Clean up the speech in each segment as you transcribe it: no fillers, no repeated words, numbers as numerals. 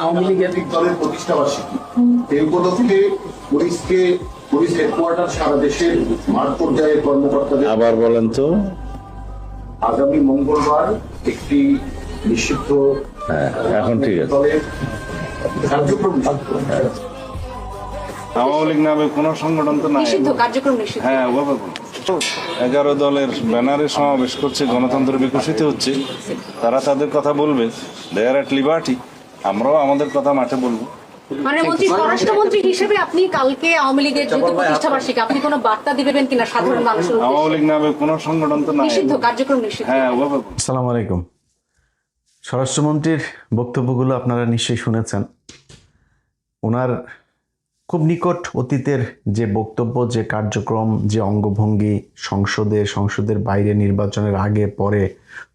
আওয়ামী লীগের দলের প্রতিষ্ঠাবার্ষিকী এই উপলক্ষে পুলিশ হেডকোয়ার্টার সারা দেশের মাঠ পর্যায়ের কর্মকর্তাদের আবার বলেন তো। আগামী মঙ্গলবার একটি নিষিদ্ধ এখন ঠিক আছে। দলের কার্যক্রম আওয়ামী লীগ নামে কোন সংগঠন তো নাই। নিষিদ্ধ কার্যক্রম নিষিদ্ধ। হ্যাঁ, ওভাবে বলুন। 11 দলের ব্যানারে সমাবেশ করছে, গণতন্ত্র বিকশিত হচ্ছে, তারা তাদের কথা বলবে, দে আর এট লিবার্টি। আমরাও আমাদের কথা মাঠে বলবো। মানে মন্ত্রী, স্বরাষ্ট্রমন্ত্রী হিসেবে আপনি কালকে আওয়ামী লীগের যেহেতু প্রতিষ্ঠাবার্ষিকী, আপনি কোনো বার্তা দিবেন কিনা সাধারণ মানুষের উদ্দেশ্যে? আওয়ামী লীগ নামে কোন সংগঠন তো নাই। নিষিদ্ধ কার্যক্রম নিষিদ্ধ। হ্যাঁ, ওভাবে বলুন। আসসালামু আলাইকুম। স্বরাষ্ট্রমন্ত্রীর বক্তব্যগুলো আপনারা নিশ্চয়ই শুনেছেন। ওনার খুব নিকট অতীতের যে বক্তব্য, যে কার্যক্রম, যে অঙ্গভঙ্গি, সংসদের বাইরে, নির্বাচনের আগে পরে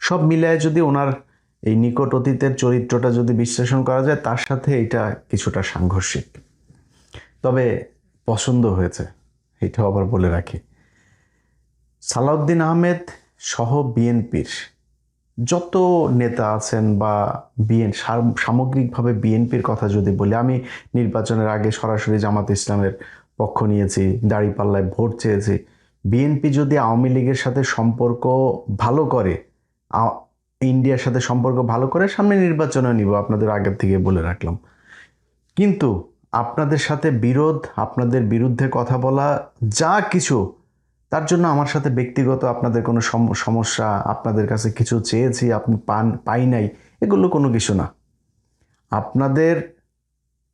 সব মিলায় যদি ওনার এই নিকট অতীতের চরিত্রটা যদি বিশ্লেষণ করা যায়, তার সাথে এটা কিছুটা সাংঘর্ষিক। তবে পছন্দ হয়েছে, এটাও আবার বলে রাখি। সালাউদ্দিন আহমেদ সহ বিএনপির যত নেতা আছেন বা সামগ্রিকভাবে বিএনপির কথা যদি বলি, আমি নির্বাচনের আগে সরাসরি জামাত ইসলামের পক্ষ নিয়েছি, দাঁড়িপাল্লায় ভোট চেয়েছি। বিএনপি যদি আওয়ামী লীগের সাথে সম্পর্ক ভালো করে, ইন্ডিয়ার সাথে সম্পর্ক ভালো করে, সামনে নির্বাচনে নিব, আপনাদের আগের থেকে বলে রাখলাম। কিন্তু আপনাদের সাথে বিরোধ, আপনাদের বিরুদ্ধে কথা বলা, যা কিছু, তার জন্য আমার সাথে ব্যক্তিগত আপনাদের কোনো সমস্যা, আপনাদের কাছে কিছু চেয়েছি আপনি পাই নাই, এগুলো কোনো কিছু না। আপনাদের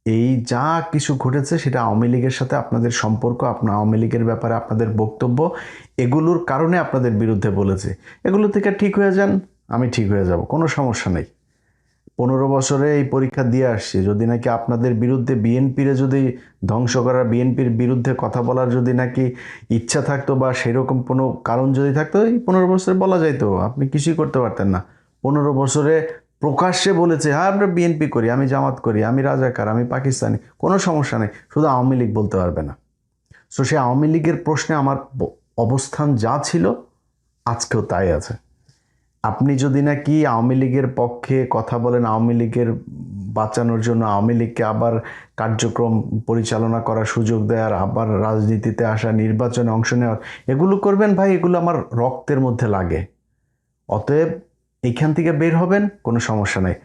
এই যা কিছু ঘটেছে সেটা আওয়ামী লীগের সাথে আপনাদের সম্পর্ক, আপনার আওয়ামী লীগের ব্যাপারে আপনাদের বক্তব্য, এগুলোর কারণে আপনাদের বিরুদ্ধে বলেছে। এগুলো থেকে ঠিক হয়ে যান, আমি ঠিক হয়ে যাব, কোনো সমস্যা নেই। 15 বছরে এই পরীক্ষা দিয়ে আসছি। যদি নাকি আপনাদের বিরুদ্ধে বিএনপিরে যদি ধ্বংস করার, বিএনপির বিরুদ্ধে কথা বলার যদি নাকি ইচ্ছা থাকতো বা সেরকম কোনো কারণ যদি থাকতো, এই 15 বছরে বলা যাইতো, আপনি কিছুই করতে পারতেন না। 15 বছরে প্রকাশ্যে বলেছে, হ্যাঁ আমরা বিএনপি করি, আমি জামাত করি, আমি রাজাকার, আমি পাকিস্তানি, কোনো সমস্যা নেই, শুধু আওয়ামী লীগ বলতে পারবে না। সো সে আওয়ামী লীগের প্রশ্নে আমার অবস্থান যা ছিল আজকেও তাই আছে। আপনি যদি নাকি আওয়ামী লীগের পক্ষে কথা বলেন, আওয়ামী লীগের বাঁচানোর জন্য, আওয়ামী লীগকে আবার কার্যক্রম পরিচালনা করার সুযোগ দেওয়ার, আবার রাজনীতিতে আসা, নির্বাচনে অংশ নেওয়ার, এগুলো করবেন ভাই, এগুলো আমার রক্তের মধ্যে লাগে। অতএব এইখান থেকে বের হবেন, কোনো সমস্যা নাই।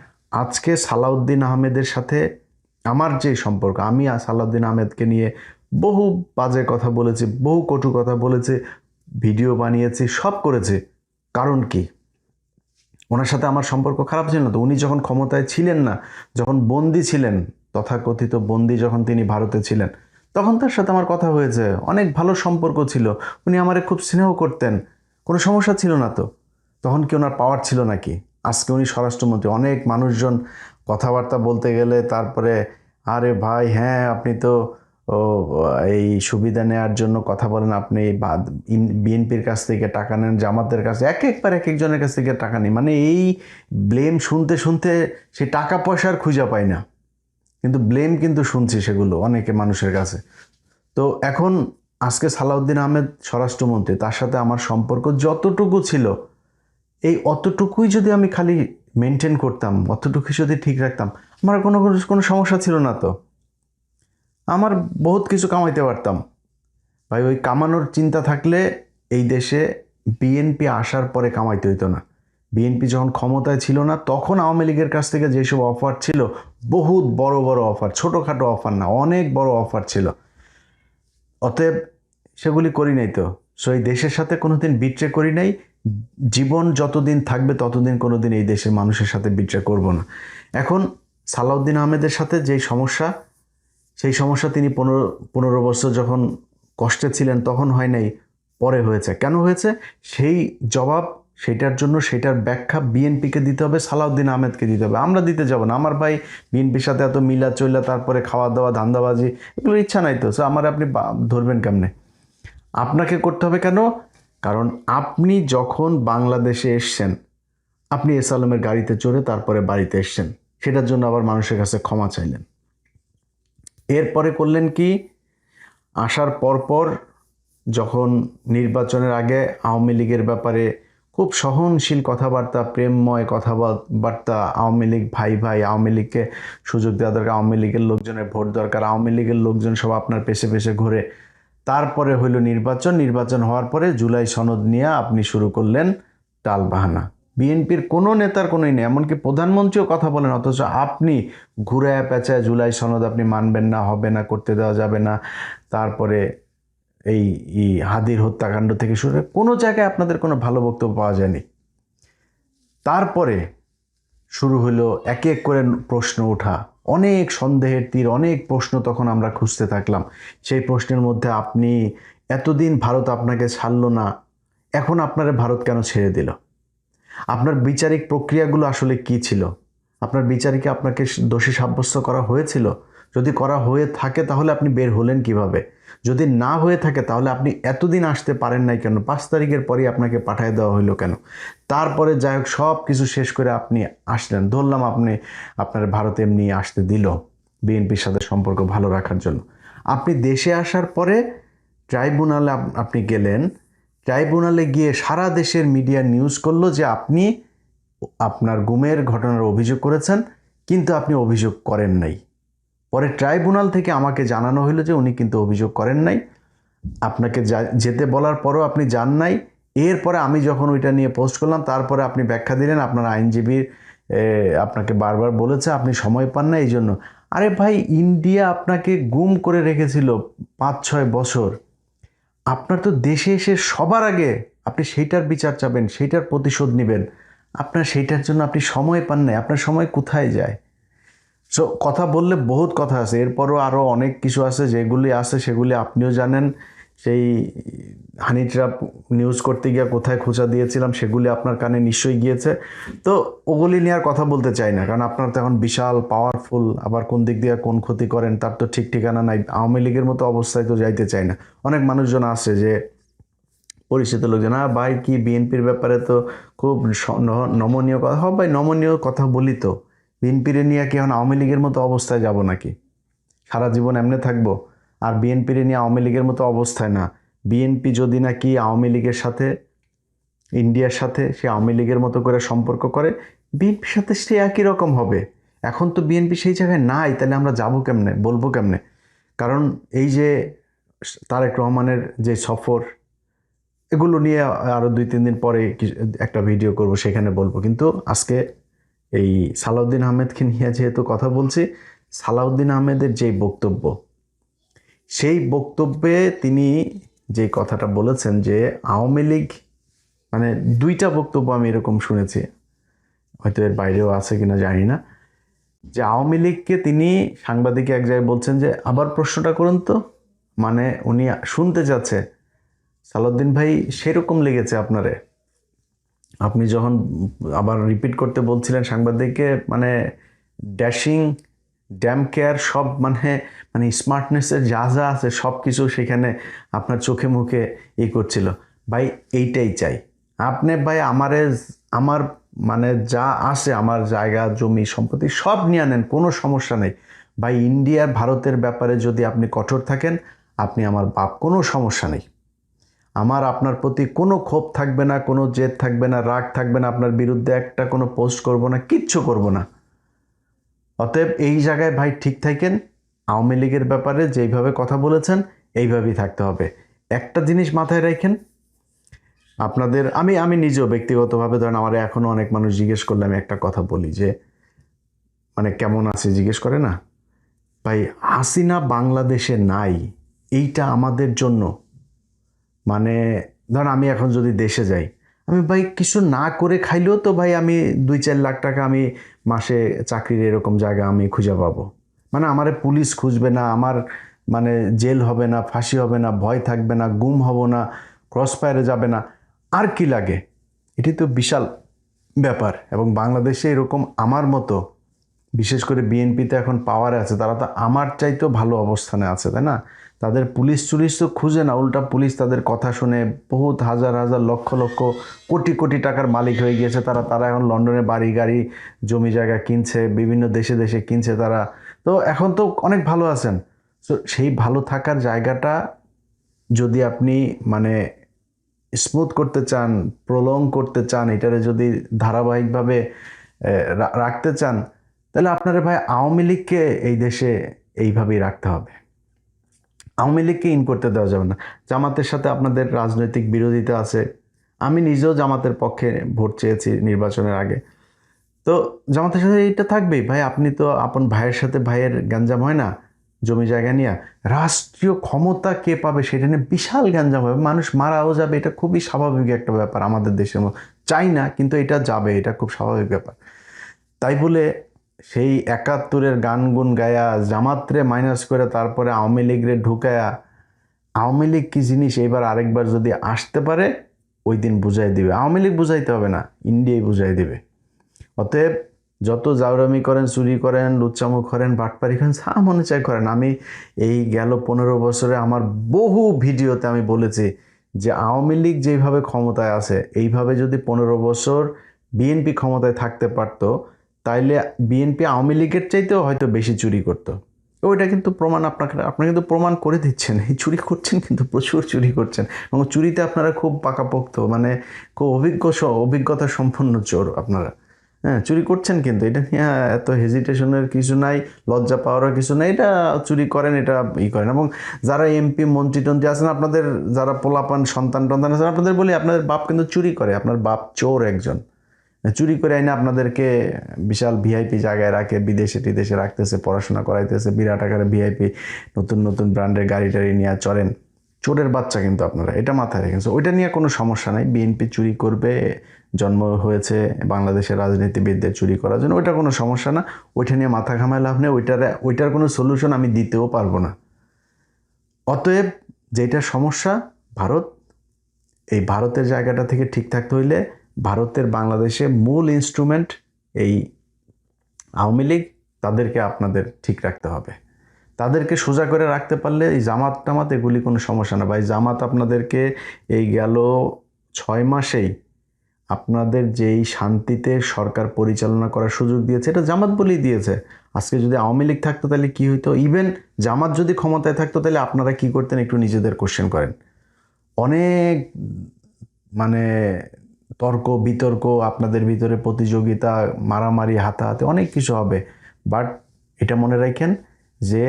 আজকে সালাউদ্দিন আহমেদের সাথে আমার যে সম্পর্ক, আমি সালাউদ্দিন আহমেদকে নিয়ে বহু বাজে কথা বলেছি, বহু কটু কথা বলেছি, ভিডিও বানিয়েছি, সব করেছি। কারণ কি? ওনার সাথে আমার সম্পর্ক খারাপ ছিল না তো। উনি যখন ক্ষমতায় ছিলেন না, যখন বন্দী ছিলেন, তথাকথিত বন্দী যখন তিনি ভারতে ছিলেন, তখন তার সাথে আমার কথা হয়েছে, অনেক ভালো সম্পর্ক ছিল, উনি আমারে খুব স্নেহ করতেন, কোনো সমস্যা ছিল না তো। তখন কি ওনার পাওয়ার ছিল নাকি? আজকে উনি স্বরাষ্ট্রমন্ত্রী, অনেক মানুষজন কথাবার্তা বলতে গেলে তারপরে, আরে ভাই হ্যাঁ আপনি তো এই সুবিধা নেওয়ার জন্য কথা বলেন, আপনি বিএনপির কাছ থেকে টাকা নেন, জামাতের কাছে, একবার এক একজনের কাছ থেকে টাকা নেই, মানে এই ব্লেম শুনতে শুনতে সে টাকা পয়সার খুঁজে পায় না, কিন্তু ব্লেম কিন্তু শুনছি সেগুলো অনেকে মানুষের কাছে। তো এখন আজকে সালাউদ্দিন আহমেদ স্বরাষ্ট্রমন্ত্রী, তার সাথে আমার সম্পর্ক যতটুকু ছিল, এই অতটুকুই যদি আমি খালি মেনটেন করতাম, অতটুকুই যদি ঠিক রাখতাম, আমার কোনো সমস্যা ছিল না তো। আমার বহুত কিছু কামাইতে পারতাম ভাই। ওই কামানোর চিন্তা থাকলে এই দেশে বিএনপি আসার পরে কামাইতে হইতো না। বিএনপি যখন ক্ষমতায় ছিল না, তখন আওয়ামী লীগের কাছ থেকে যেসব অফার ছিল, বহুত বড় বড় অফার, ছোটোখাটো অফার না, অনেক বড় অফার ছিল। অতএব সেগুলি করি নাই তো। সো এই দেশের সাথে কোনোদিন বিট্রে করি নাই। জীবন যতদিন থাকবে ততদিন কোনোদিন এই দেশের মানুষের সাথে বিট্রে করব না। এখন সালাউদ্দিন আহমেদের সাথে যেই সমস্যা, সেই সমস্যা তিনি 15 বছর যখন কষ্টে ছিলেন তখন হয় নাই, পরে হয়েছে। কেন হয়েছে সেই জবাব, সেটার জন্য সেটার ব্যাখ্যা বিএনপিকে দিতে হবে, সালাউদ্দিন আহমেদকে দিতে হবে। আমরা দিতে যাব না। আমার ভাই বিএনপির সাথে এত মিলা চইলা, তারপরে খাওয়া দাওয়া, ধান্দাবাজি, এগুলোর ইচ্ছা নাই তো। আমার আপনি ধরবেন কেমনে? আপনাকে করতে হবে কেন? কারণ আপনি যখন বাংলাদেশে এসছেন, আপনি এস আলমের গাড়িতে চড়ে তারপরে বাড়িতে এসছেন, সেটার জন্য আবার মানুষের কাছে ক্ষমা চাইলেন। এরপরে করলেন কি? আসার পরপর যখন নির্বাচনের আগে আওয়ামী লীগের ব্যাপারে খুব সহনশীল কথাবার্তা, প্রেমময় কথাবার্তা, আওয়ামী লীগ ভাই ভাই, আওয়ামী লীগকে সুযোগ দেওয়া দরকার, আওয়ামী লীগের লোকজনের ভোট দরকার, আওয়ামী লীগের লোকজন সব আপনার পেছে পেছে ঘুরে। তারপরে হইল নির্বাচন হওয়ার পরে জুলাই সনদ নিয়ে আপনি শুরু করলেন টালবাহানা। বিএনপির কোনো নেতার কোনোই নেই, এমনকি প্রধানমন্ত্রীও কথা বলেন, অথচ আপনি ঘুরায় পেঁচায় জুলাই সনদ আপনি মানবেন না, হবে না, করতে দেওয়া যাবে না। তারপরে এই হাদির হত্যাকাণ্ড থেকে শুরু করে কোনো জায়গায় আপনাদের কোনো ভালো বক্তব্য পাওয়া যায়নি। তারপরে শুরু হলো একে এক করে প্রশ্ন ওঠা, অনেক সন্দেহের তীর, অনেক প্রশ্ন তখন আমরা খুঁজতে থাকলাম। সেই প্রশ্নের মধ্যে আপনি এতদিন ভারত আপনাকে ছাড়লো না, এখন আপনারা ভারত কেন ছেড়ে দিল? আপনার বিচারিক প্রক্রিয়াগুলো আসলে কি ছিল? আপনার বিচারিকে আপনাকে দোষী সাব্যস্ত করা হয়েছিল? যদি করা হয়ে থাকে তাহলে আপনি বের হলেন কিভাবে? যদি না হয়ে থাকে তাহলে আপনি এতদিন আসতে পারেন নাই কেন? 5 তারিখের পরেই আপনাকে পাঠিয়ে দেওয়া হইলো কেন? তারপরে যাই হোক সব কিছু শেষ করে আপনি আসলেন, ধরলাম আপনার ভারতে এমনি আসতে দিল বিএনপির সাথে সম্পর্ক ভালো রাখার জন্য। আপনি দেশে আসার পরে ট্রাইব্যুনালে আপনি গেলেন, ট্রাইব্যুনালে গিয়ে সারা দেশের মিডিয়া নিউজ করলো যে আপনি আপনার গুমের ঘটনার অভিযোগ করেছেন, কিন্তু আপনি অভিযোগ করেন নাই। পরে ট্রাইব্যুনাল থেকে আমাকে জানানো হলো যে উনি কিন্তু অভিযোগ করেন নাই, আপনাকে যেতে বলার পরও আপনি যান নাই। এরপরে আমি যখন ওইটা নিয়ে পোস্ট করলাম, তারপরে আপনি ব্যাখ্যা দিলেন আপনার আইনজীবীর আপনাকে বারবার বলেছে আপনি সময় পান না এই জন্য। আরে ভাই, ইন্ডিয়া আপনাকে গুম করে রেখেছিল 5-6 বছর, আপনার তো দেশে এসে সবার আগে আপনি সেইটার বিচার চাবেন, সেইটার প্রতিশোধ নেবেন, আপনার সেইটার জন্য আপনি সময় পান নাই। আপনার সময় কোথায় যায়? সো কথা বললে বহুত কথা আছে, এরপরও আরও অনেক কিছু আছে, যেগুলি আছে সেগুলি আপনিও জানেন। সেই হানি ট্র্যাপ নিউজ করতে গিয়ে কোথায় খোঁচা দিয়েছিলাম সেগুলি আপনার কানে নিশ্চয়ই গিয়েছে। তো ওগুলি নিয়ে আর কথা বলতে চাই না, কারণ আপনার তো এখন বিশাল পাওয়ারফুল, আবার কোন দিক দিয়ে কোন ক্ষতি করেন তার তো ঠিক ঠিকানা নাই। আওয়ামী লীগের মতো অবস্থায় তো যাইতে চাই না। অনেক মানুষজন আছে যে পরিচিত লোকজন, ভাই কি বিএনপির ব্যাপারে তো খুব নমনীয় কথা, ভাই নমনীয় কথা বলি তো, বিএনপির নিয়ে কি এখন আওয়ামী লীগের মতো অবস্থায় যাব নাকি? সারা জীবন এমনি থাকবো? আর বিএনপির নিয়ে আওয়ামী লীগের মতো অবস্থায় না। বিএনপি যদি নাকি আওয়ামী লীগের সাথে, ইন্ডিয়ার সাথে সে আওয়ামী লীগের মতো করে সম্পর্ক করে, বিএনপির সাথে সে একই রকম হবে। এখন তো বিএনপি সেই জায়গায় নাই, তাহলে আমরা যাবো কেমনে, বলবো কেমনে? কারণ এই যে তারেক রহমানের যে সফর, এগুলো নিয়ে আরও 2-3 দিন পরে একটা ভিডিও করব, সেখানে বলবো। কিন্তু আজকে এই সালাউদ্দিন আহমেদকে নিয়ে যেহেতু কথা বলছি, সালাউদ্দিন আহমেদের যেই বক্তব্য, সেই বক্তব্যে তিনি যে কথাটা বলেছেন যে আওয়ামী লীগ, মানে 2টা বক্তব্য আমি এরকম শুনেছি, হয়তো এর বাইরেও আছে কিনা জানি না, যে আওয়ামী লীগকে তিনি সাংবাদিক এক জায়গায় বলছেন যে আবার প্রশ্নটা করুন তো, মানে উনি শুনতে চাচ্ছে সালাউদ্দিন ভাই সেরকম লেগেছে আপনারে, আপনি যখন আবার রিপিট করতে বলছিলেন সাংবাদিককে, মানে ড্যাশিং, ড্যাম কেয়ার সব, মানে স্মার্টনেসের যা যা আছে সব কিছু সেখানে আপনার চোখে মুখে করছিল। ভাই এইটাই চাই আপনি, ভাই আমার মানে যা আছে, আমার জায়গা জমি সম্পত্তি সব নিয়ে নেন, কোনো সমস্যা নেই ভাই। ইন্ডিয়ার ভারতের ব্যাপারে যদি আপনি কঠোর থাকেন, আপনি আমার বাপ, কোনো সমস্যা নেই। আমার আপনার প্রতি কোনো ক্ষোভ থাকবে না, কোনো জেদ থাকবে না, রাগ থাকবে না, আপনার বিরুদ্ধে একটা কোনো পোস্ট করব না, কিচ্ছু করব না। অতএব এই জায়গায় ভাই ঠিক থাকেন, আওয়ামী লীগের ব্যাপারে যেইভাবে কথা বলেছেন এইভাবেই থাকতে হবে। একটা জিনিস মাথায় রাখেন, আপনাদের আমি নিজেও ব্যক্তিগতভাবে, ধরেন আমার এখনও অনেক মানুষ জিজ্ঞেস করলে আমি একটা কথা বলি যে, মানে কেমন আছে জিজ্ঞেস করে না, ভাই হাসিনা বাংলাদেশে নাই, এইটা আমাদের জন্য, মানে ধর আমি এখন যদি দেশে যাই, আমি ভাই কিছু না করে খাইলেও তো ভাই আমি 2-4 লাখ টাকা আমি মাসে চাকরির এরকম জায়গা আমি খুঁজে পাবো। মানে আমারে পুলিশ খুঁজবে না, আমার মানে জেল হবে না, ফাঁসি হবে না, ভয় থাকবে না, গুম হব না, ক্রসফায়ারে যাবে না, আর কি লাগে? এটি তো বিশাল ব্যাপার। এবং বাংলাদেশে এরকম আমার মতো, বিশেষ করে বিএনপিতে এখন পাওয়ারে আছে, তারা তো আমার চাইতেও ভালো অবস্থানে আছে, তাই না? তাদের পুলিশ তো খুঁজে না, উল্টা পুলিশ তাদের কথা শুনে বহুত হাজার হাজার লক্ষ লক্ষ কোটি কোটি টাকার মালিক হয়ে গিয়েছে তারা এখন লন্ডনে বাড়ি গাড়ি জমি জায়গা কিনছে, বিভিন্ন দেশে দেশে কিনছে তারা, তো এখন তো অনেক ভালো আছেন। তো সেই ভালো থাকার জায়গাটা যদি আপনি মানে স্মুথ করতে চান, প্রলং করতে চান, এটারে যদি ধারাবাহিকভাবে রাখতে চান, তাহলে আপনারা ভাই আওয়ামী লীগকে এই দেশে এইভাবেই রাখতে হবে। আওয়ামী লীগকে ইন করতে দেওয়া যাবে না। জামাতের সাথে আপনাদের রাজনৈতিক বিরোধিতা আছে, আমি নিজেও জামাতের পক্ষে ভোট চেয়েছি নির্বাচনের আগে, তো জামাতের সাথে এইটা থাকবেই ভাই। আপনি তো আপন ভাইয়ের সাথে ভাইয়ের গ্যাঞ্জাম হয় না জমি জায়গা নিয়ে, রাষ্ট্রীয় ক্ষমতা কে পাবে সেটা নিয়ে বিশাল গ্যাঞ্জাম হবে, মানুষ মারাও যাবে, এটা খুবই স্বাভাবিক একটা ব্যাপার আমাদের দেশের মধ্যে। চাই না কিন্তু এটা যাবে, এটা খুব স্বাভাবিক ব্যাপার। তাই বলে সেই 71-এর গান গুন গায়া জামাতরে মাইনাস করে তারপরে আওয়ামী লীগরে ঢুকায়া, আওয়ামী লীগ কী জিনিস এইবার আরেকবার যদি আসতে পারে ওই দিন বুঝাই দিবে। আওয়ামী লীগ বুঝাইতে হবে না, ইন্ডিয়াই বুঝাই দিবে। অতএব যত জাউরামি করেন, চুরি করেন, লুচ্চামুখ করেন, বাটপারি করেন, যা মনে চাই করেন। আমি এই গেল 15 বছরে আমার বহু ভিডিওতে আমি বলেছি যে আওয়ামী লীগ যেইভাবে ক্ষমতায় আছে এইভাবে যদি 15 বছর বিএনপি ক্ষমতায় থাকতে পারতো তাইলে বিএনপি আওয়ামী লীগের চাইতেও হয়তো বেশি চুরি করতো। ওইটা কিন্তু প্রমাণ আপনারা কিন্তু প্রমাণ করে দিচ্ছেন, এই চুরি করছেন, কিন্তু প্রচুর চুরি করছেন, এবং চুরিতে আপনারা খুব পাকাপোক্ত, মানে খুব অভিজ্ঞতা সম্পন্ন চোর আপনারা। হ্যাঁ, চুরি করছেন, কিন্তু এটা নিয়ে এত হেজিটেশনের কিছু নাই, লজ্জা পাওয়ার কিছু নাই, এটা চুরি করেন, এটা করেন। এবং যারা এমপি মন্ত্রী টন্ত্রী আছেন, আপনাদের যারা পোলাপান সন্তান টন্তান আছেন, আপনাদের বলি আপনাদের বাপ কিন্তু চুরি করে, আপনার বাপ চোর একজন, চুরি করে আইনে আপনাদেরকে বিশাল ভিআইপি জায়গায় রাখে, বিদেশে টিদেশে রাখতেছে, পড়াশোনা করাইতেছে, বিরাট আকারে ভিআইপি নতুন নতুন ব্র্যান্ডের গাড়ি টাড়ি নিয়ে চলেন। চোরের বাচ্চা কিন্তু আপনারা, এটা মাথায় রেখেছে। ওইটা নিয়ে কোনো সমস্যা নাই, বিএনপি চুরি করবে, জন্ম হয়েছে বাংলাদেশের রাজনীতিবিদদের চুরি করার জন্য, ওইটা কোনো সমস্যা না, ওইটা নিয়ে মাথা ঘামায় লাভ নেই, ওইটার কোনো সলিউশন আমি দিতেও পারবো না। অতএব যেটা সমস্যা ভারত, এই ভারতের জায়গাটা থেকে ঠিক থাকতে হইলে ভারতের বাংলাদেশে মূল ইনস্ট্রুমেন্ট এই আওয়ামী লীগ, তাদেরকে আপনাদের ঠিক রাখতে হবে। তাদেরকে সোজা করে রাখতে পারলে এই জামাত টামাত এগুলি কোনো সমস্যা না ভাই। জামাত আপনাদেরকে এই গেল 6 মাসেই আপনাদের যেই শান্তিতে সরকার পরিচালনা করার সুযোগ দিয়েছে, এটা জামাত বলেই দিয়েছে। আজকে যদি আওয়ামী লীগ থাকতো তাহলে কি হইতো? ইভেন জামাত যদি ক্ষমতায় থাকতো তাহলে আপনারা কি করতেন একটু নিজেদের কোশ্চেন করেন। অনেক মানে তর্ক বিতর্ক, আপনাদের ভিতরে প্রতিযোগিতা, মারামারি, হাতাহাতি, অনেক কিছু হবে। বাট এটা মনে রাখেন যে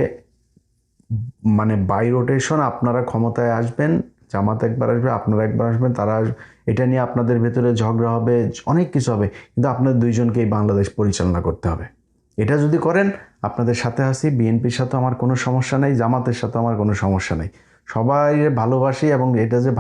মানে বাই রোটেশন আপনারা ক্ষমতায় আসবেন, জামাত একবার আসবে, আপনারা একবার আসবেন, তারা এটা নিয়ে আপনাদের ভেতরে ঝগড়া হবে, অনেক কিছু হবে, কিন্তু আপনাদের দুইজনকেই বাংলাদেশ পরিচালনা করতে হবে। এটা যদি করেন আপনাদের সাথে আছি, বিএনপির সাথে আমার কোনো সমস্যা নেই, জামাতের সাথে আমার কোনো সমস্যা নেই, সবাই ভালোবাসি, এবং এটা যে